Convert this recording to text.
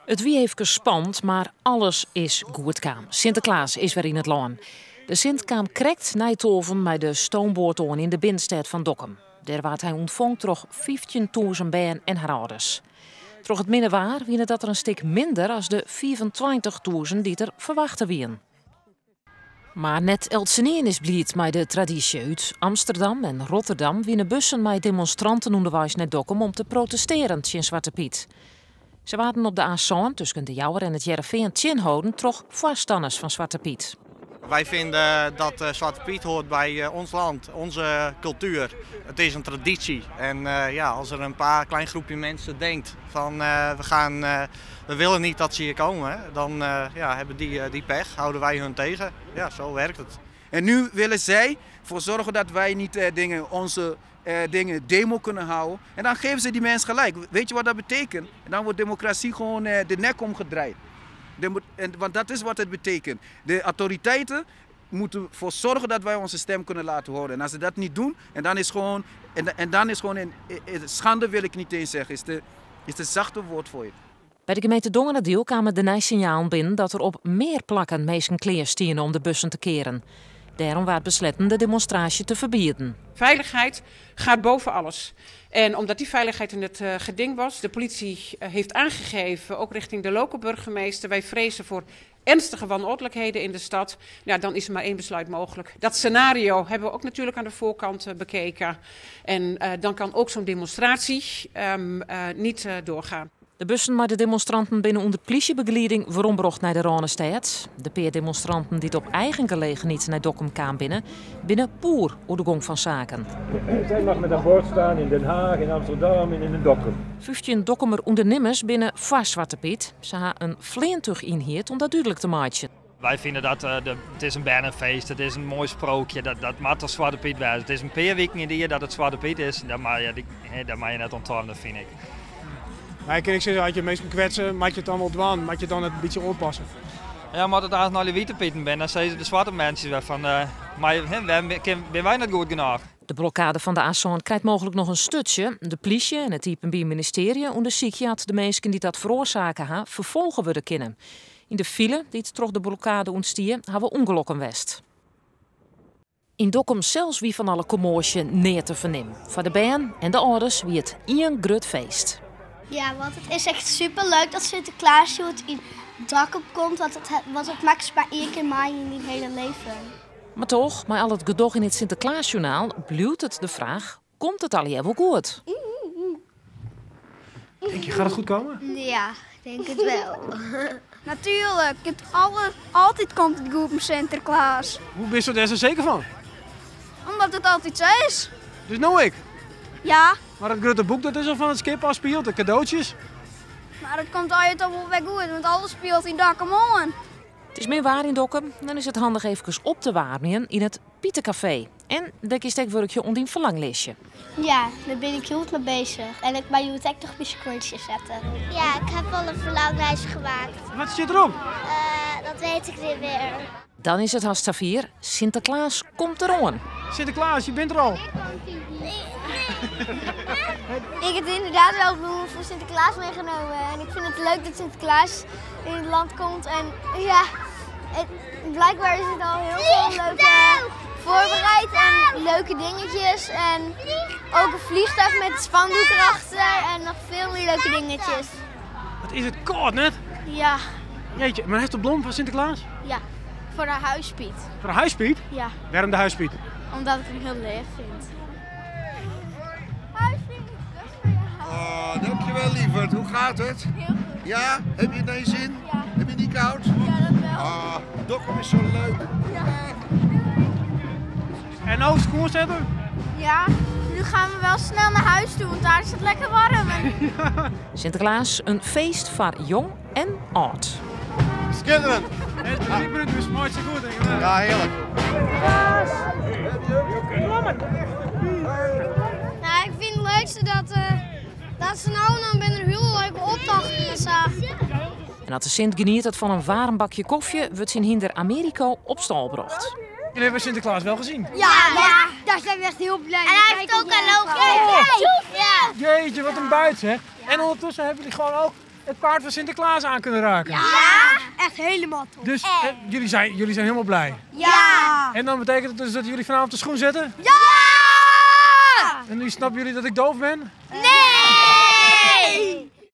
Het wie heeft gespand, maar alles is goed kaam. Sinterklaas is weer in het land. De Sint kwam krekt Nijtoven bij de stoomboortoon in de binnenstad van Dokkum. Daar werd hij ontvangen door 15.000 bijen en haar ouders. Troch het minderwaar wienen dat er een stuk minder als de 24.000 die er verwachten wien. Maar net Eltsenien is blied met de traditie. Uit Amsterdam en Rotterdam wienen bussen met demonstranten onderwijs naar Dokkum om te protesteren tegen Zwarte Piet. Ze waren op de A1 tussen de Jouwer en het Jereveen Tjinhouden troch voorstanders van Zwarte Piet. Wij vinden dat Zwarte Piet hoort bij ons land, onze cultuur. Het is een traditie. En als er een paar klein groepje mensen denkt van we willen niet dat ze hier komen, dan hebben die pech, houden wij hun tegen. Ja, zo werkt het. En nu willen zij ervoor zorgen dat wij niet onze demo kunnen houden. En dan geven ze die mensen gelijk. Weet je wat dat betekent? En dan wordt democratie gewoon de nek omgedraaid. Want dat is wat het betekent. De autoriteiten moeten ervoor zorgen dat wij onze stem kunnen laten horen. En als ze dat niet doen, dan is gewoon schande wil ik niet eens zeggen, is het zachte woord voor je. Bij de gemeente Dongenadiel kwamen de signalen binnen dat er op meer plekken mensen kleer stieren om de bussen te keren. Daarom werd besloten de demonstratie te verbieden. Veiligheid gaat boven alles. En omdat die veiligheid in het geding was, de politie heeft aangegeven, ook richting de lokale burgemeester, wij vrezen voor ernstige wanordelijkheden in de stad. Ja, dan is er maar één besluit mogelijk. Dat scenario hebben we ook natuurlijk aan de voorkant bekeken. En dan kan ook zo'n demonstratie niet doorgaan. De bussen met de demonstranten binnen onder politiebegeleiding verombrocht naar de Ronestad. De paar demonstranten die het op eigen gelegenheid naar Dokkum kwamen binnen poer door de gang van zaken. Zij mag met een bord staan in Den Haag, in Amsterdam en in Dokkum. 15 Dokkumer ondernemers binnen vast Zwarte Piet. Ze hebben een vleentug inheerd om dat duidelijk te maken. Wij vinden dat het is een bannenfeest, het is een mooi sprookje, dat mag toch Zwarte Piet wezen. Het is een paar weken in de jaar dat het Zwarte Piet is, dat mag je net onttornen, vind ik. Ja, ik kan ik zeggen, als je mensen kwetsen, mag je het allemaal doen, mag je dan een beetje oppassen. Ja, maar als het naar de witte pieten bent, dan zeggen de zwarte mensen weer van, maar ben wij niet goed genoeg. De blokkade van de A1 krijgt mogelijk nog een stutje. De politie en het ministerie onderzoeken dat de mensen die dat veroorzaken vervolgen worden kunnen. In de file die het troch de blokkade ontstier, hebben we ongelukken west. In Dokkum zelfs wie van alle commotie neer te vernemen. Voor de band en de ouders wie het een groot feest. Ja, want het is echt superleuk dat Sinterklaas in Dokkum komt. Want het maakt maar één keer mee in je hele leven. Maar toch, met al het gedoog in het Sinterklaasjournaal, blijft het de vraag, komt het al wel goed? Denk je, gaat het goed komen? Ja, ik denk het wel. Natuurlijk, altijd komt het goed met Sinterklaas. Hoe ben je er zo zeker van? Omdat het altijd zo is. Dus nou ik? Ja. Maar het grote boek dat is al van het skip afspeelt, de cadeautjes. Maar het komt altijd toch wel weer goed, want alles speelt in Dokkum. Het is meer waar in Dokkum, dan is het handig even op te warmen in het Pietercafé. En daar is het werkje om die verlanglistje. Ja, daar ben ik heel goed mee bezig. En ik ben jullie toch biscuitjes zetten. Ja, ik heb al een verlanglijstje gemaakt. Wat zit erop? Dat weet ik niet meer. Dan is het Hastavier. Sinterklaas komt eraan. Sinterklaas, je bent er al. Ik heb inderdaad wel bloemen voor Sinterklaas meegenomen. En ik vind het leuk dat Sinterklaas in het land komt. En ja, blijkbaar is het al heel veel leuk voorbereid. En leuke dingetjes. En ook een vliegtuig met spandoek erachter. En nog veel meer leuke dingetjes. Wat is het koud net? Ja. Jeetje, maar heeft de bloem van Sinterklaas? Ja, voor de huispiet. Voor de huispiet? Ja. Waarom de huispiet? Omdat ik hem heel leuk vind. Oh, dankjewel lieverd. Hoe gaat het? Heel goed. Ja? Heb je het naar je zin? Ja. Heb je niet koud? Ja, dat wel. Oh, Dokkum is zo leuk. Ja. En nou schoonzetten? Ja, nu gaan we wel snel naar huis toe, want daar is het lekker warm. Sinterklaas, een feest voor jong en oud. Schitterend. Het is muziek, dus mooi zo goed, denk ik. Ja, heerlijk. Nou, ik vind het leukste dat ze nou dan ben er heel leuke optochten. En als de Sint geniet het van een warm bakje koffie, wordt zijn hinder Americo op stal gebracht. Jullie hebben Sinterklaas wel gezien? Ja, daar zijn we echt heel blij mee. En hij heeft ook een logo. Jeetje, wat een buit zeg. En ondertussen hebben jullie gewoon ook het paard van Sinterklaas aan kunnen raken? Ja, echt helemaal top. Dus jullie zijn helemaal blij? Ja! En dan betekent het dus dat jullie vanavond de schoen zetten? Ja! En nu snappen jullie dat ik doof ben? Nee!